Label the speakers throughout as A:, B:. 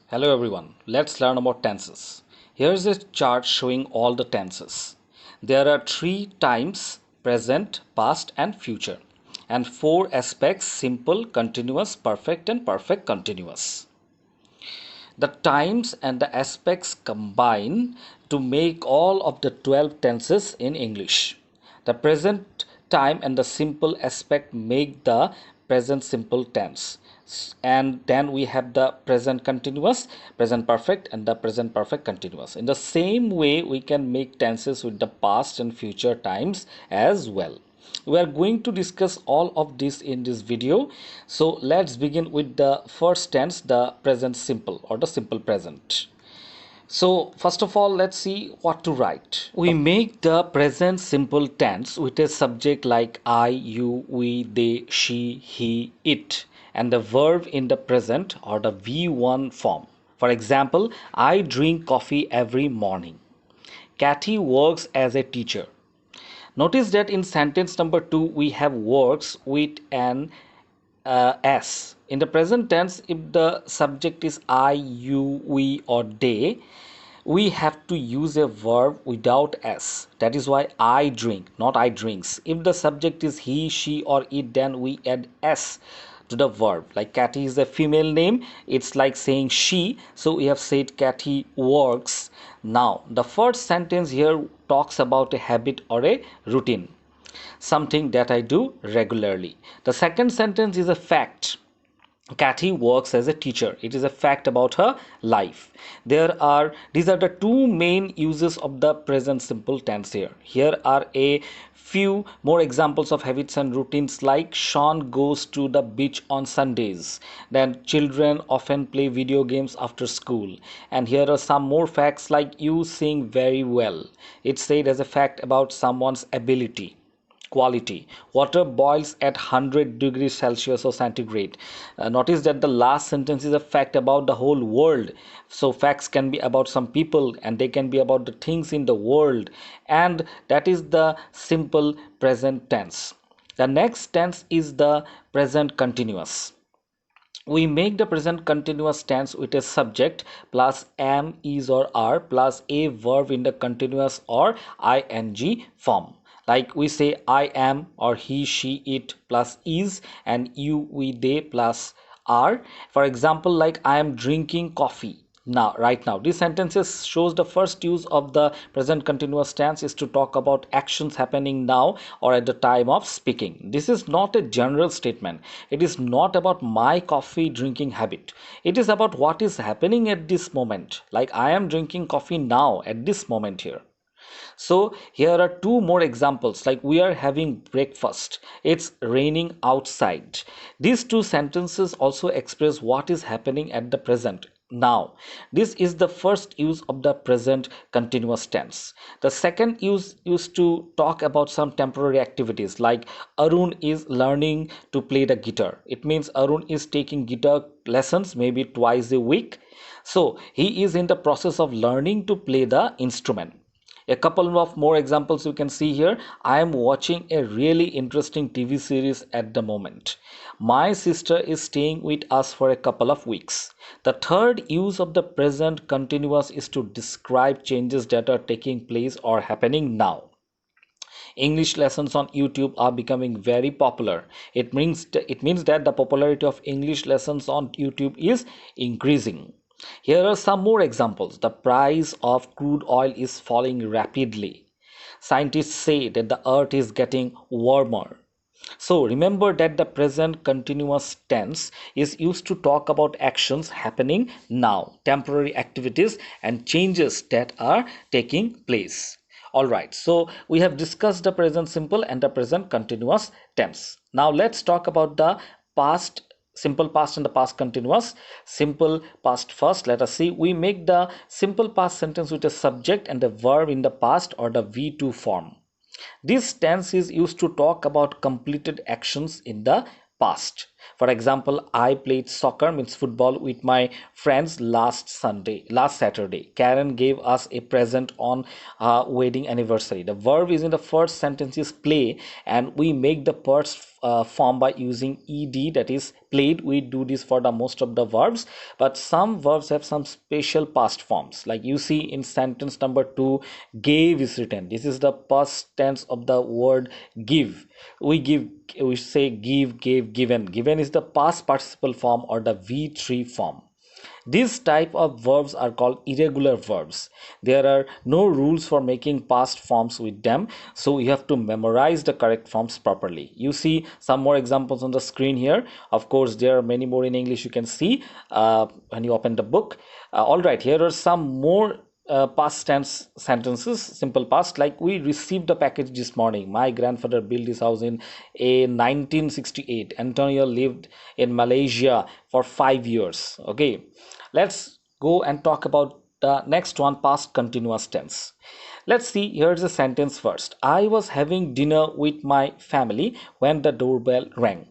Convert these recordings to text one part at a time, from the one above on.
A: Hello everyone, let's learn about tenses. Here's a chart showing all the tenses. There are three times: present, past, and future, and four aspects: simple, continuous, perfect, and perfect continuous. The times and the aspects combine to make all of the 12 tenses in English. The present time and the simple aspect make the present simple tense. And then we have the present continuous, present perfect, and the present perfect continuous. In the same way, we can make tenses with the past and future times as well. We are going to discuss all of this in this video. So let's begin with the first tense, the present simple or the simple present. So first of all, let's see what to write. We make the present simple tense with a subject like I, you, we, they, she, he, it, and the verb in the present or the V1 form. For example, I drink coffee every morning. Kathy works as a teacher. Notice that in sentence number 2 we have works with an s. In the present tense, if the subject is I, you, we, or they, we have to use a verb without s. That is why I drink, not I drinks. If the subject is he, she, or it, then we add s to the verb. Like Kathy is a female name, it's like saying she, so we have said Kathy works. Now the first sentence here talks about a habit or a routine, something that I do regularly. The second sentence is a fact. Kathy works as a teacher. It is a fact about her life. These are the two main uses of the present simple tense here. Here are a few more examples of habits and routines, like Sean goes to the beach on Sundays. Then children often play video games after school. And here are some more facts, like you sing very well. It's said as a fact about someone's ability, quality. Water boils at 100 degrees Celsius or centigrade. Notice that the last sentence is a fact about the whole world. So facts can be about some people and they can be about the things in the world, and that is the simple present tense. The next tense is the present continuous. We make the present continuous tense with a subject plus am, is, or are plus a verb in the continuous or ing form. Like we say I am, or he, she, it plus is, and you, we, they plus are. For example, like I am drinking coffee now, right now. These sentences shows the first use of the present continuous tense is to talk about actions happening now or at the time of speaking. This is not a general statement. It is not about my coffee drinking habit. It is about what is happening at this moment. Like I am drinking coffee now at this moment here. So here are two more examples, like we are having breakfast, it's raining outside. These two sentences also express what is happening at the present now. This is the first use of the present continuous tense. The second use used to talk about some temporary activities, like Arun is learning to play the guitar. It means Arun is taking guitar lessons maybe twice a week. So he is in the process of learning to play the instrument. A couple of more examples you can see here. I am watching a really interesting TV series at the moment. My sister is staying with us for a couple of weeks. The third use of the present continuous is to describe changes that are taking place or happening now. English lessons on YouTube are becoming very popular. It means that the popularity of English lessons on YouTube is increasing. Here are some more examples. The price of crude oil is falling rapidly. Scientists say that the earth is getting warmer. So remember that the present continuous tense is used to talk about actions happening now, temporary activities and changes that are taking place. Alright, so we have discussed the present simple and the present continuous tense. Now let's talk about the past simple past and the past continuous. Simple past first. Let us see. We make the simple past sentence with a subject and a verb in the past or the V2 form. This tense is used to talk about completed actions in the past. For example, I played soccer means football with my friends last Saturday. Karen gave us a present on wedding anniversary. The verb is in the first sentence is play, and we make the past form by using ed, that is played. We do this for the most of the verbs, but some verbs have some special past forms. Like you see in sentence number 2, gave is written. This is the past tense of the word give. We give, we say give, gave, given. Given is the past participle form or the v3 form. These type of verbs are called irregular verbs. There are no rules for making past forms with them, so you have to memorize the correct forms properly. You see some more examples on the screen here. Of course, there are many more in English you can see when you open the book. All right, here are some more past tense sentences, simple past, like we received the package this morning. My grandfather built this house in 1968. Antonio lived in Malaysia for 5 years. Okay, let's go and talk about the next one, past continuous tense. Let's see, here's a sentence first. I was having dinner with my family when the doorbell rang.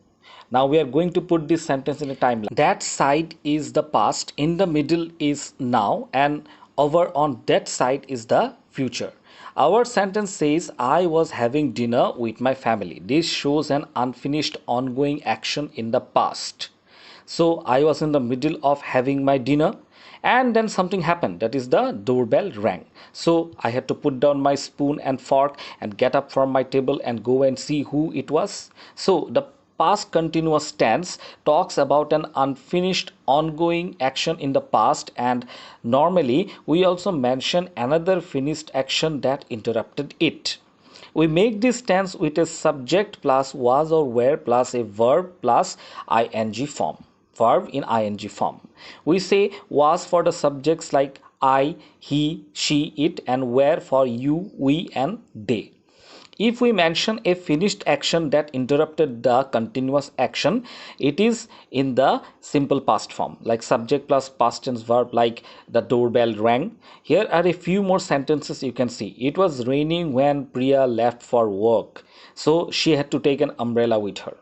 A: Now we are going to put this sentence in a timeline. That side is the past, in the middle is now, and over on that side is the future. Our sentence says, I was having dinner with my family. This shows an unfinished ongoing action in the past. So I was in the middle of having my dinner, and then something happened, that is the doorbell rang. So I had to put down my spoon and fork and get up from my table and go and see who it was. So the past continuous tense talks about an unfinished ongoing action in the past, and normally we also mention another finished action that interrupted it. We make this tense with a subject plus was or were plus a verb plus ing form. Verb in ing form. We say was for the subjects like I, he, she, it, and were for you, we, and they. If we mention a finished action that interrupted the continuous action, it is in the simple past form, like subject plus past tense verb, like the doorbell rang. Here are a few more sentences you can see. It was raining when Priya left for work, so she had to take an umbrella with her.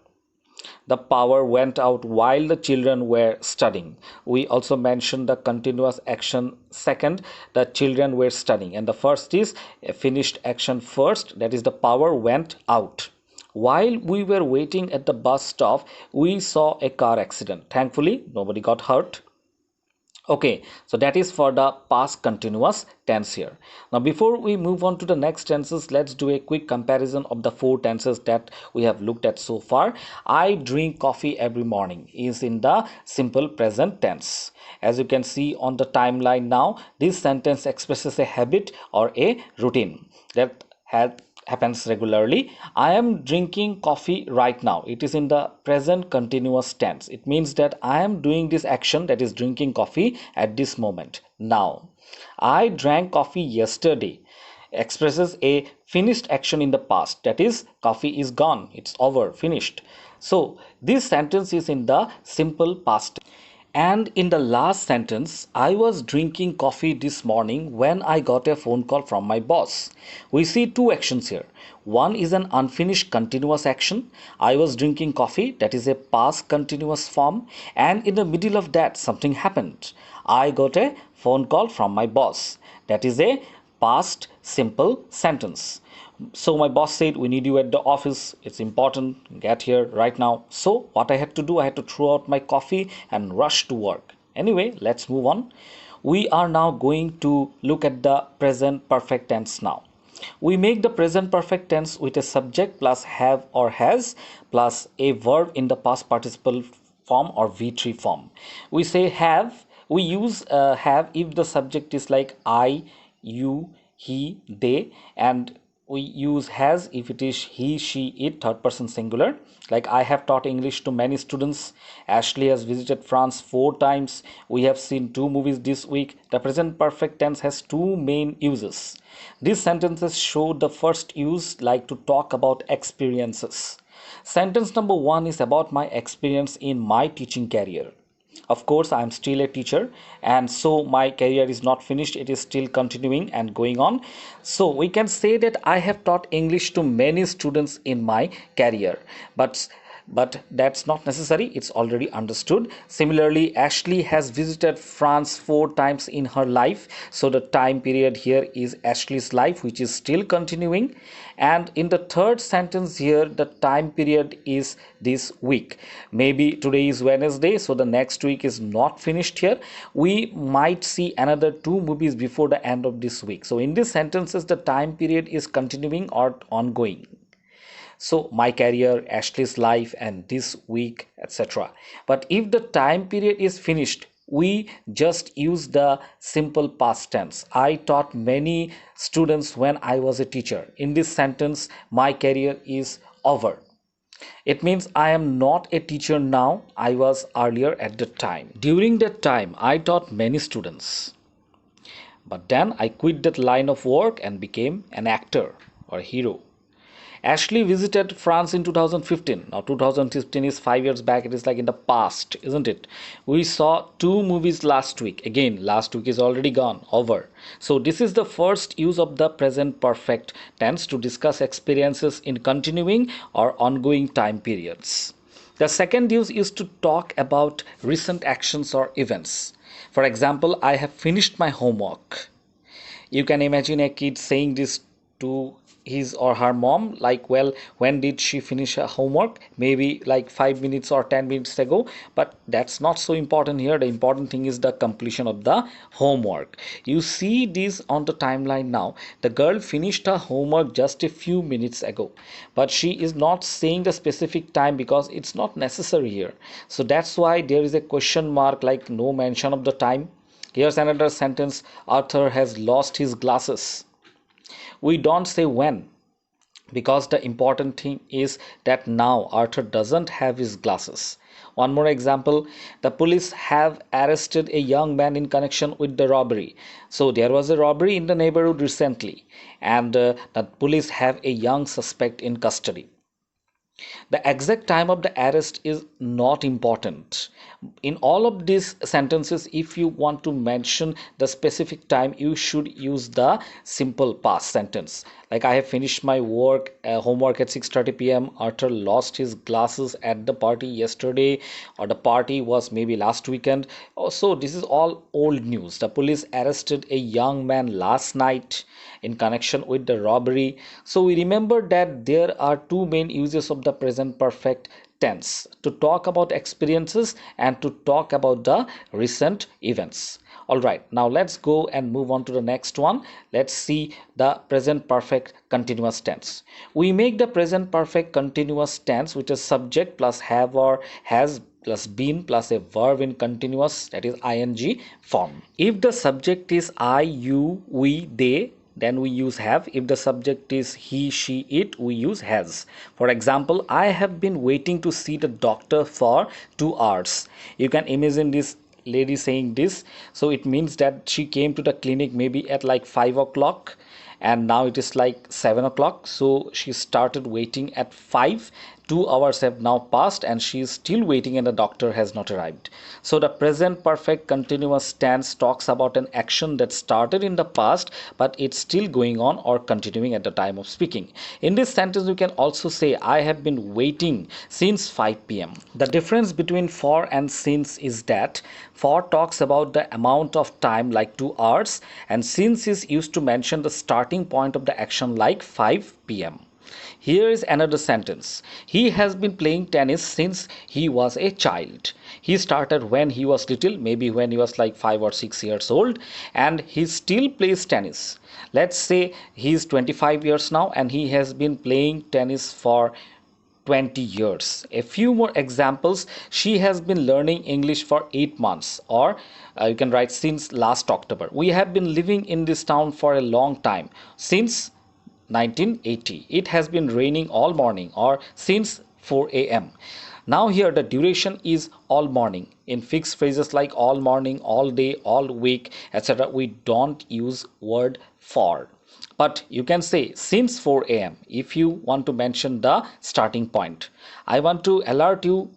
A: The power went out while the children were studying. We also mentioned the continuous action second, the children were studying, and the first is a finished action first, that is the power went out. While we were waiting at the bus stop, we saw a car accident. Thankfully, nobody got hurt. Okay, so that is for the past continuous tense here. Now before we move on to the next tenses, let's do a quick comparison of the 4 tenses that we have looked at so far. I drink coffee every morning is in the simple present tense. As you can see on the timeline now, this sentence expresses a habit or a routine that happens regularly. I am drinking coffee right now. It is in the present continuous tense. It means that I am doing this action, that is drinking coffee, at this moment, now. I drank coffee yesterday expresses a finished action in the past, that is coffee is gone, it's over, finished. So this sentence is in the simple past. And in the last sentence, I was drinking coffee this morning when I got a phone call from my boss. We see 2 actions here. One is an unfinished continuous action. I was drinking coffee, that is a past continuous form. And in the middle of that, something happened. I got a phone call from my boss. That is a past simple sentence. So my boss said, we need you at the office, it's important, get here right now. So what I had to do, I had to throw out my coffee and rush to work. Anyway, let's move on. We are now going to look at the present perfect tense now. We make the present perfect tense with a subject plus have or has plus a verb in the past participle form or v3 form. We say have, we use have if the subject is like I, you, he, they, and we use has if it is he, she, it, third person singular. Like I have taught English to many students. Ashley has visited France 4 times. We have seen 2 movies this week. The present perfect tense has 2 main uses. These sentences show the first use, like to talk about experiences. Sentence number 1 is about my experience in my teaching career. Of course, I am still a teacher, and so my career is not finished. It is still continuing and going on. So we can say that I have taught English to many students in my career. But but that's not necessary, it's already understood. Similarly, Ashley has visited France 4 times in her life, so the time period here is Ashley's life, which is still continuing. And in the third sentence here, the time period is this week. Maybe today is Wednesday, so the next week is not finished here. We might see another 2 movies before the end of this week. So in these sentences, the time period is continuing or ongoing. So my career, Ashley's life, and this week, etc. But if the time period is finished, we just use the simple past tense. I taught many students when I was a teacher. In this sentence, my career is over. It means I am not a teacher now, I was earlier at the time. During that time, I taught many students. But then I quit that line of work and became an actor or hero. Ashley visited France in 2015. Now 2015 is 5 years back. It is like in the past, isn't it? We saw 2 movies last week. Again, last week is already gone, over. So this is the first use of the present perfect tense to discuss experiences in continuing or ongoing time periods. The second use is to talk about recent actions or events. For example, I have finished my homework. You can imagine a kid saying this to his or her mom, like, well, when did she finish her homework? Maybe like 5 minutes or 10 minutes ago. But that's not so important here. The important thing is the completion of the homework. You see this on the timeline now. The girl finished her homework just a few minutes ago, but she is not saying the specific time because it's not necessary here. So that's why there is a question mark, like no mention of the time. Here's another sentence. Arthur has lost his glasses. We don't say when, because the important thing is that now Arthur doesn't have his glasses. One more example. The police have arrested a young man in connection with the robbery. So there was a robbery in the neighborhood recently, and the police have a young suspect in custody. The exact time of the arrest is not important. In all of these sentences, if you want to mention the specific time, you should use the simple past sentence. Like, I have finished my homework at 6:30 p.m. Arthur lost his glasses at the party yesterday, or the party was maybe last weekend. Also, this is all old news. The police arrested a young man last night in connection with the robbery. So we remember that there are 2 main uses of the present perfect tense: to talk about experiences and to talk about the recent events. All right, now let's go and move on to the next one. Let's see the present perfect continuous tense. We make the present perfect continuous tense with a subject plus have or has plus been plus a verb in continuous, that is ing form. If the subject is I, you, we, they, then we use have. If the subject is he, she, it, we use has. For example, I have been waiting to see the doctor for 2 hours. You can imagine this lady saying this. So it means that she came to the clinic maybe at like 5 o'clock, and now it is like 7 o'clock. So she started waiting at 5. 2 hours have now passed and she is still waiting and the doctor has not arrived. So the present perfect continuous tense talks about an action that started in the past but it's still going on or continuing at the time of speaking. In this sentence, you can also say I have been waiting since 5 p.m. The difference between for and since is that for talks about the amount of time, like 2 hours, and since is used to mention the starting point of the action, like 5 p.m. Here is another sentence. He has been playing tennis since he was a child. He started when he was little, maybe when he was like 5 or 6 years old, and he still plays tennis. Let's say he is 25 years now and he has been playing tennis for 20 years. A few more examples. She has been learning English for 8 months, or you can write since last October. We have been living in this town for a long time, since 1980. It has been raining all morning, or since 4 a.m. Now here the duration is all morning. In fixed phrases like all morning, all day, all week, etc., we don't use word for. But you can say since 4 a.m. if you want to mention the starting point. I want to alert you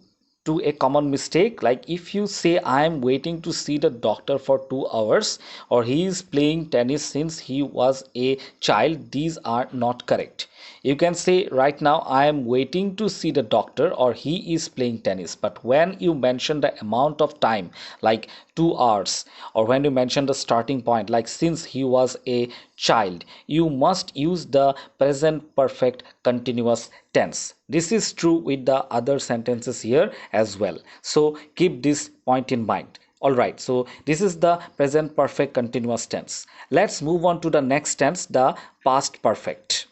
A: to a common mistake. Like if you say I am waiting to see the doctor for 2 hours, or he is playing tennis since he was a child, these are not correct. You can say right now I am waiting to see the doctor, or he is playing tennis. But when you mention the amount of time, like 2 hours, or when you mention the starting point, like since he was a child, you must use the present perfect continuous tense. This is true with the other sentences here as well. So keep this point in mind. Alright, so this is the present perfect continuous tense. Let's move on to the next tense, the past perfect.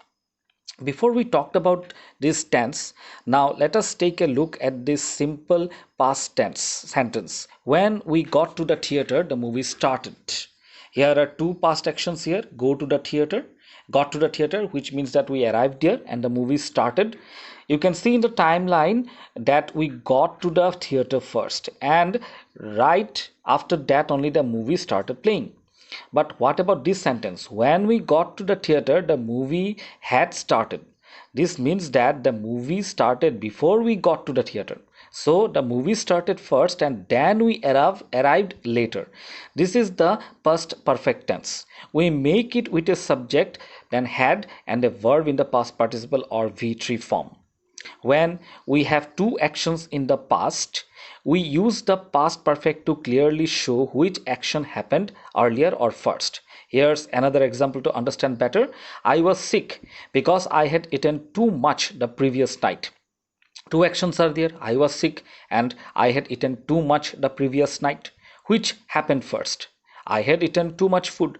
A: Before we talked about this tense, now let us take a look at this simple past tense sentence. When we got to the theater, the movie started. Here are two past actions here. Go to the theater, got to the theater, which means that we arrived there and the movie started. You can see in the timeline that we got to the theater first, and right after that only the movie started playing. But what about this sentence? When we got to the theater, the movie had started. This means that the movie started before we got to the theater. So the movie started first and then we arrived later. This is the past perfect tense. We make it with a subject, then had, and a verb in the past participle or V3 form. When we have two actions in the past, we use the past perfect to clearly show which action happened earlier or first. Here's another example to understand better. I was sick because I had eaten too much the previous night. Two actions are there. I was sick and I had eaten too much the previous night. Which happened first? I had eaten too much food.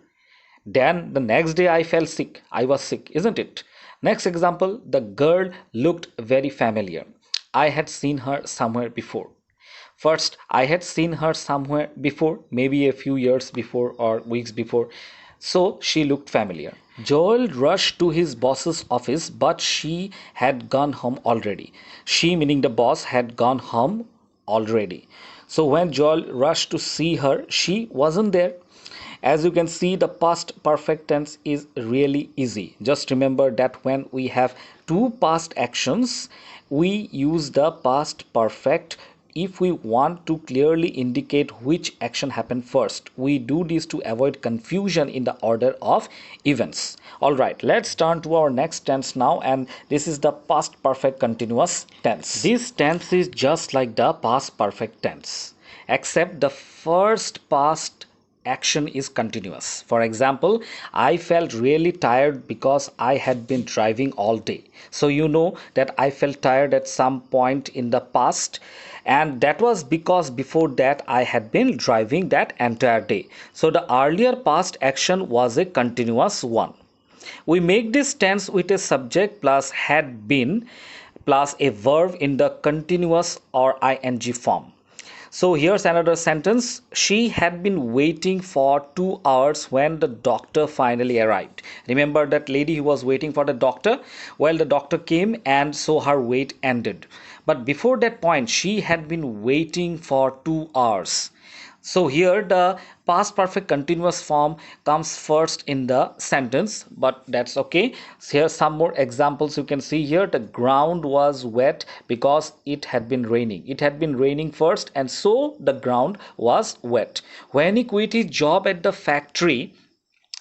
A: Then the next day I fell sick. I was sick, isn't it? Next example, the girl looked very familiar. I had seen her somewhere before. First, I had seen her somewhere before, maybe a few years before or weeks before. So she looked familiar. Joel rushed to his boss's office, but she had gone home already. She, meaning the boss, had gone home already. So when Joel rushed to see her, she wasn't there. As you can see, the past perfect tense is really easy. Just remember that when we have two past actions, we use the past perfect if we want to clearly indicate which action happened first. We do this to avoid confusion in the order of events. Alright, let's turn to our next tense now, and this is the past perfect continuous tense. This tense is just like the past perfect tense, except the first past action is continuous. For example, I felt really tired because I had been driving all day. So you know that I felt tired at some point in the past, and that was because before that I had been driving that entire day. So the earlier past action was a continuous one. We make this tense with a subject plus had been plus a verb in the continuous or ing form. So here's another sentence. She had been waiting for 2 hours when the doctor finally arrived. Remember that lady who was waiting for the doctor? Well, the doctor came and so her wait ended. But before that point, she had been waiting for 2 hours. So here the past perfect continuous form comes first in the sentence, but that's okay. So here some more examples you can see here. The ground was wet because it had been raining. It had been raining first and so the ground was wet. When he quit his job at the factory,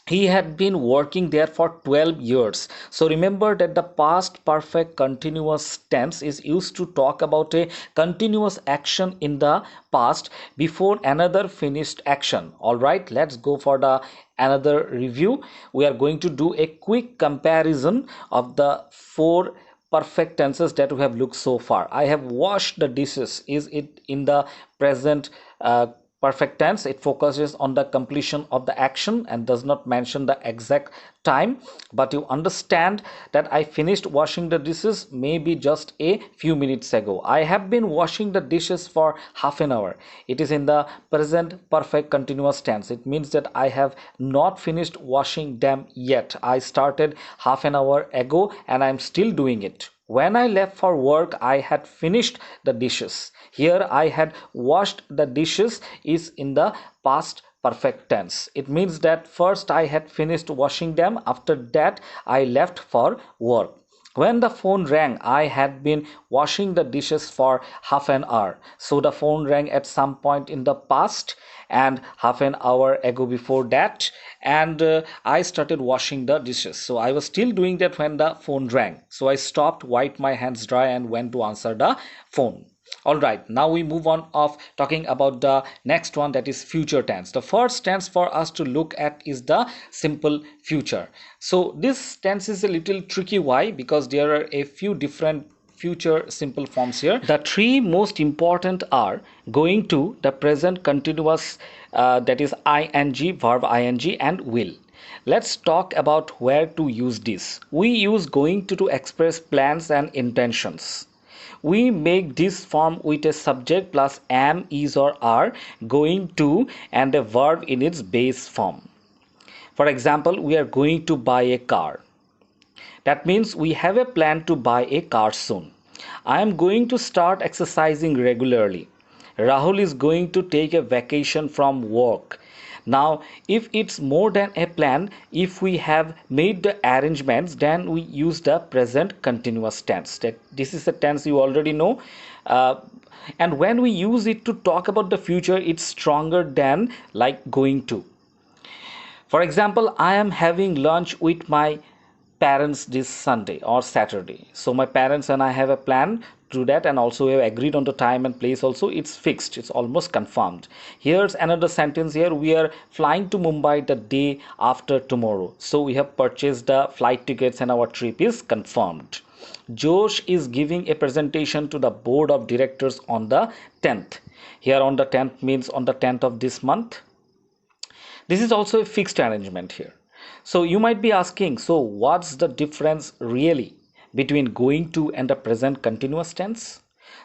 A: he had been working there for 12 years. So remember that the past perfect continuous tense is used to talk about a continuous action in the past before another finished action. All right, let's go for the another review. We are going to do a quick comparison of the four perfect tenses that we have looked so far. I have washed the dishes. Is it in the present perfect tense? It focuses on the completion of the action and does not mention the exact time, but you understand that I finished washing the dishes maybe just a few minutes ago. I have been washing the dishes for half an hour. It is in the present perfect continuous tense. It means that I have not finished washing them yet. I started half an hour ago and I'm still doing it. When I left for work, I had finished the dishes. Here I had washed the dishes is in the past perfect tense. It means that first I had finished washing them, after that I left for work. When the phone rang, I had been washing the dishes for half an hour. So the phone rang at some point in the past and half an hour ago before that, and I started washing the dishes. So I was still doing that when the phone rang. So I stopped, wiped my hands dry, and went to answer the phone. All right, now we move on of talking about the next one, that is future tense. The first tense for us to look at is the simple future. So this tense is a little tricky. Why? Because there are a few different future simple forms here. The three most important are going to, the present continuous, that is ing, verb ing, and will. Let's talk about where to use this. We use going to express plans and intentions. We make this form with a subject plus am, is, or are, going to, and a verb in its base form. For example, we are going to buy a car. That means we have a plan to buy a car soon. I am going to start exercising regularly. Rahul is going to take a vacation from work. Now, if it's more than a plan, if we have made the arrangements, then we use the present continuous tense. This is a tense you already know. And when we use it to talk about the future, it's stronger than like going to. For example, I am having lunch with my parents this Sunday or Saturday. So my parents and I have a plan to do that, and also we have agreed on the time and place also. It's fixed, it's almost confirmed. Here's another sentence here. We are flying to Mumbai the day after tomorrow. So we have purchased the flight tickets and our trip is confirmed. Josh is giving a presentation to the board of directors on the 10th. Here on the 10th means on the 10th of this month. This is also a fixed arrangement here. So you might be asking, so what's the difference really between going to and the present continuous tense?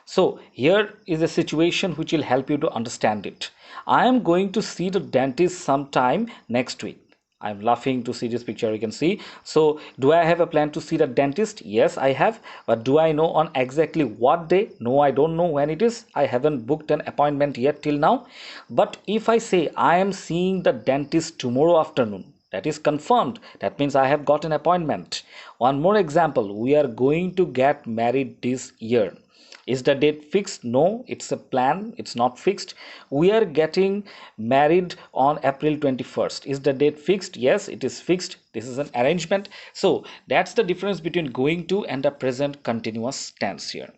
A: So here is a situation which will help you to understand it. I am going to see the dentist sometime next week. I'm laughing to see this picture, you can see. So do I have a plan to see the dentist? Yes, I have. But do I know on exactly what day? No, I don't know when it is. I haven't booked an appointment yet till now. But if I say I am seeing the dentist tomorrow afternoon, that is confirmed. That means I have got an appointment. One more example. We are going to get married this year. Is the date fixed? No, it's a plan. It's not fixed. We are getting married on April 21st. Is the date fixed? Yes, it is fixed. This is an arrangement. So that's the difference between going to and the present continuous tense here.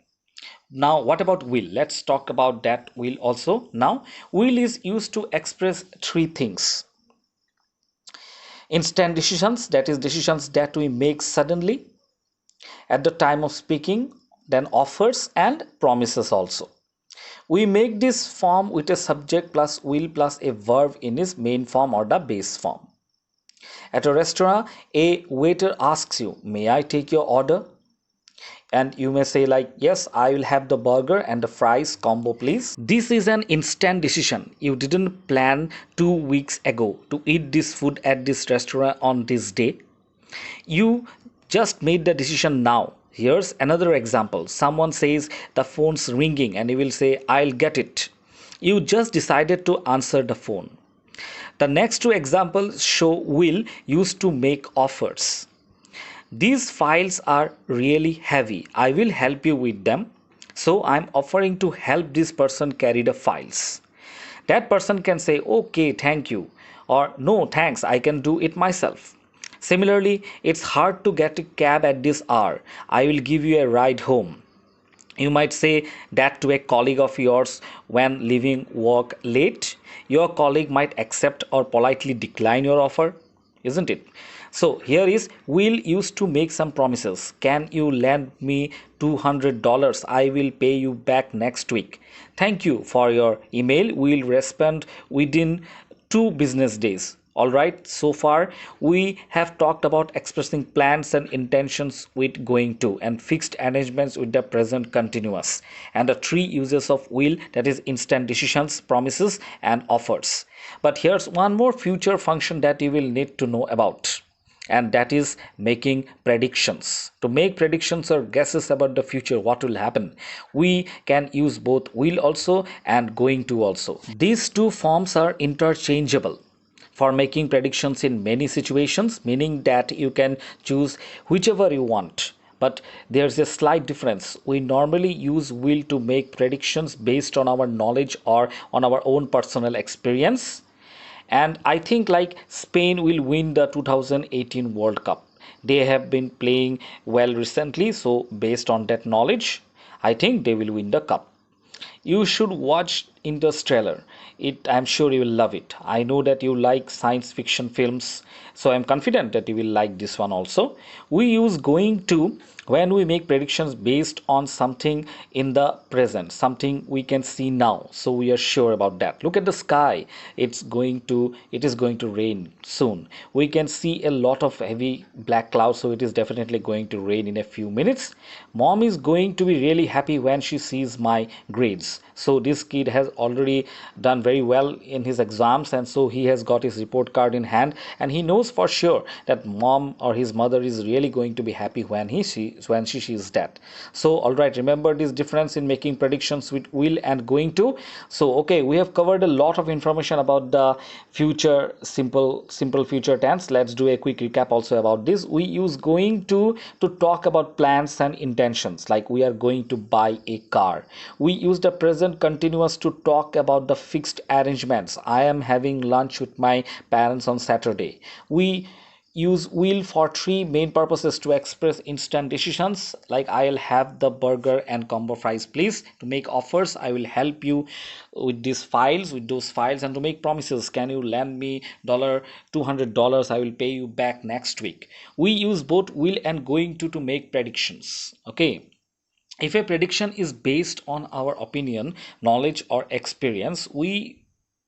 A: Now, what about will? Let's talk about that will also. Now, will is used to express three things. Instant decisions, that is decisions that we make suddenly at the time of speaking, then offers and promises also. We make this form with a subject plus will plus a verb in its main form or the base form. At a restaurant, a waiter asks you, may I take your order? And you may say like, yes, I will have the burger and the fries combo please. This is an instant decision. You didn't plan 2 weeks ago to eat this food at this restaurant on this day. You just made the decision now. Here's another example. Someone says the phone's ringing and you will say, I'll get it. You just decided to answer the phone. The next two examples show will used to make offers. These files are really heavy. I will help you with them. So I'm offering to help this person carry the files. That person can say, okay, thank you. Or no, thanks, I can do it myself. Similarly, it's hard to get a cab at this hour. I will give you a ride home. You might say that to a colleague of yours when leaving work late. Your colleague might accept or politely decline your offer, isn't it? So here is will used to make some promises. Can you lend me $200? I will pay you back next week. Thank you for your email. We will respond within 2 business days. Alright, so far we have talked about expressing plans and intentions with going to, and fixed arrangements with the present continuous, and the three uses of will, that is instant decisions, promises and offers. But here's one more future function that you will need to know about, and that is making predictions. To make predictions or guesses about the future, what will happen, we can use both will also and going to also. These two forms are interchangeable for making predictions in many situations, meaning that you can choose whichever you want. but there's a slight difference. We normally use will to make predictions based on our knowledge or on our own personal experience. And I think like Spain will win the 2018 World Cup. They have been playing well recently, so based on that knowledge, I think they will win the cup. You should watch Interstellar. I'm sure you will love it. I know that you like science fiction films, so I'm confident that you will like this one also. We use going to when we make predictions based on something in the present, something we can see now. So we are sure about that. Look at the sky. It is going to rain soon. We can see a lot of heavy black clouds, so it is definitely going to rain in a few minutes. Mom is going to be really happy when she sees my grades. So this kid has already done very well in his exams, and so he has got his report card in hand, and he knows for sure that mom or his mother is really going to be happy when she sees that. So all right, remember this difference in making predictions with will and going to. So okay, we have covered a lot of information about the future simple future tense. Let's do a quick recap also about this. We use going to talk about plans and intentions, like we are going to buy a car. We use the present continuous to talk about the fixed arrangements. I am having lunch with my parents on Saturday. We use will for three main purposes: to express instant decisions, like I'll have the burger and combo fries please; to make offers, I will help you with those files; and to make promises, can you lend me $200, I will pay you back next week. We use both will and going to make predictions. Okay, if a prediction is based on our opinion, knowledge, or experience, we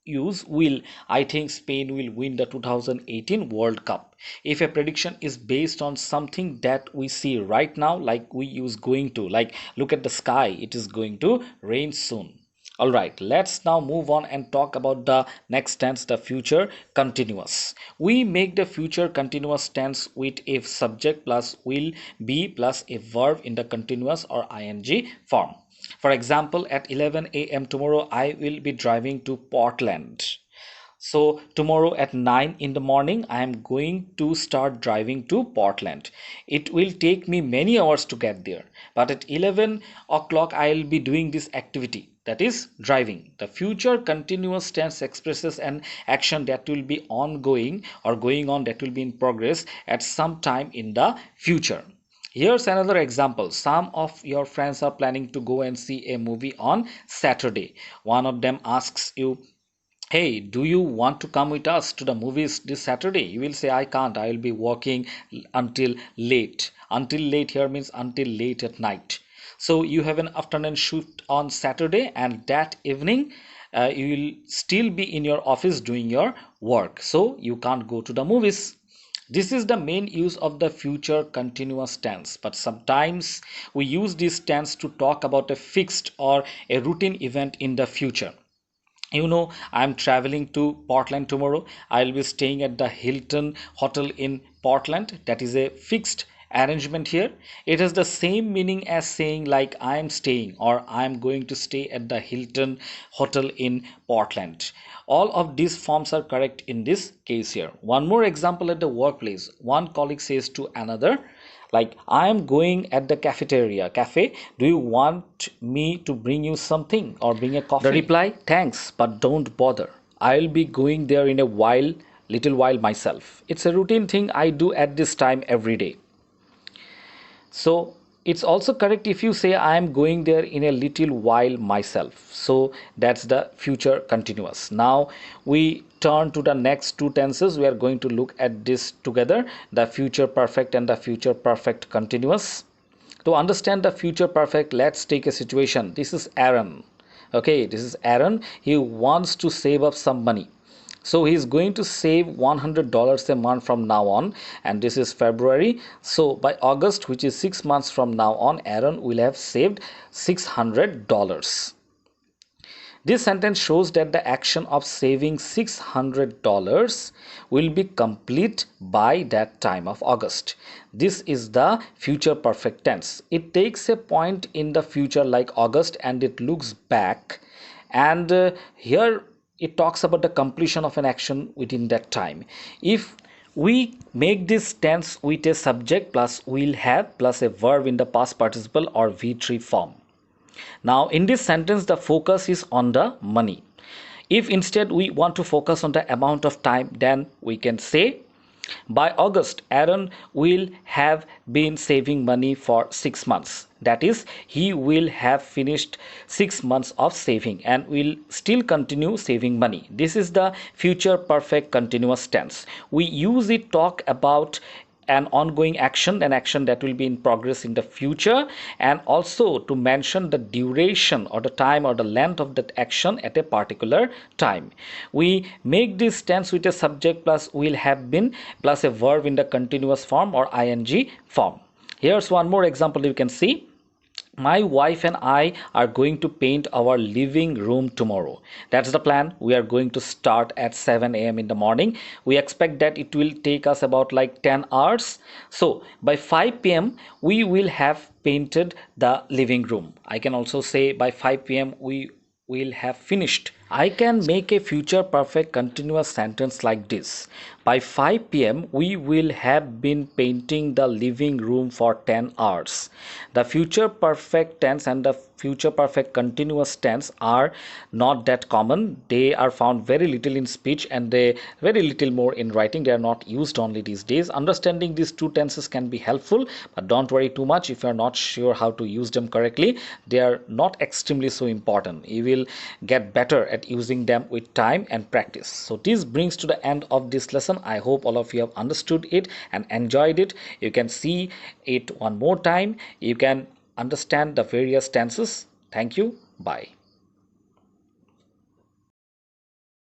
A: use will. I think Spain will win the 2018 World Cup. If a prediction is based on something that we see right now, like we use going to, like look at the sky, it is going to rain soon. All right, let's now move on and talk about the next tense, the future continuous. We make the future continuous tense with a subject plus will be plus a verb in the continuous or ing form. For example, at 11 a.m. tomorrow, I will be driving to Portland. So tomorrow at 9 in the morning, I am going to start driving to Portland. It will take me many hours to get there, but at 11 o'clock, I'll be doing this activity, that is driving. The future continuous tense expresses an action that will be ongoing or going on, that will be in progress at some time in the future. Here's another example. Some of your friends are planning to go and see a movie on Saturday. One of them asks you, hey, do you want to come with us to the movies this Saturday? You will say, I can't. I will be working until late. Until late here means until late at night. So you have an afternoon shift on Saturday, and that evening you will still be in your office doing your work. So you can't go to the movies. This is the main use of the future continuous tense, but sometimes we use this tense to talk about a fixed or a routine event in the future. I'm traveling to Portland tomorrow. I'll be staying at the Hilton Hotel in Portland. That is a fixed arrangement here. It has the same meaning as saying like I am staying or I am going to stay at the Hilton Hotel in Portland. All of these forms are correct in this case here. One more example at the workplace. One colleague says to another, like, I am going at the cafe. Do you want me to bring you something or bring a coffee? The reply, thanks, but don't bother. I'll be going there in a little while myself. It's a routine thing I do at this time every day. So it's also correct if you say I am going there in a little while myself. So that's the future continuous. Now we turn to the next two tenses. We are going to look at this together, the future perfect and the future perfect continuous. To understand the future perfect, let's take a situation. This is Aaron. Okay, this is Aaron. He wants to save up some money. So he is going to save $100 a month from now on, and this is February. So by August, which is 6 months from now on, Aaron will have saved $600. This sentence shows that the action of saving $600 will be complete by that time of August. This is the future perfect tense. It takes a point in the future like August and it looks back, and here it talks about the completion of an action within that time. If We make this tense with a subject plus will have plus a verb in the past participle or V3 form. Now in this sentence the focus is on the money. If instead we want to focus on the amount of time, then we can say by August, Aaron will have been saving money for 6 months. That is, he will have finished 6 months of saving and will still continue saving money. This is the future perfect continuous tense. We use it talk about an ongoing action, an action that will be in progress in the future, and also to mention the duration or the time or the length of that action at a particular time. We make this tense with a subject plus will have been plus a verb in the continuous form or ing form. Here's one more example you can see. My wife and I are going to paint our living room tomorrow. That's the plan. We are going to start at 7 a.m. in the morning. We expect that it will take us about like 10 hours. So by 5 p.m. we will have painted the living room. I can also say by 5 p.m. we will have finished. I can make a future perfect continuous sentence like this. By 5 p.m. we will have been painting the living room for 10 hours. The future perfect tense and the future perfect continuous tense are not that common. They are found very little in speech and they very little more in writing. They are not used only these days. Understanding these two tenses can be helpful, but don't worry too much if you are not sure how to use them correctly. They are not extremely so important. You will get better at using them with time and practice. So this brings to the end of this lesson. I hope all of you have understood it and enjoyed it. You can see it one more time. You can understand the various tenses. Thank you. Bye.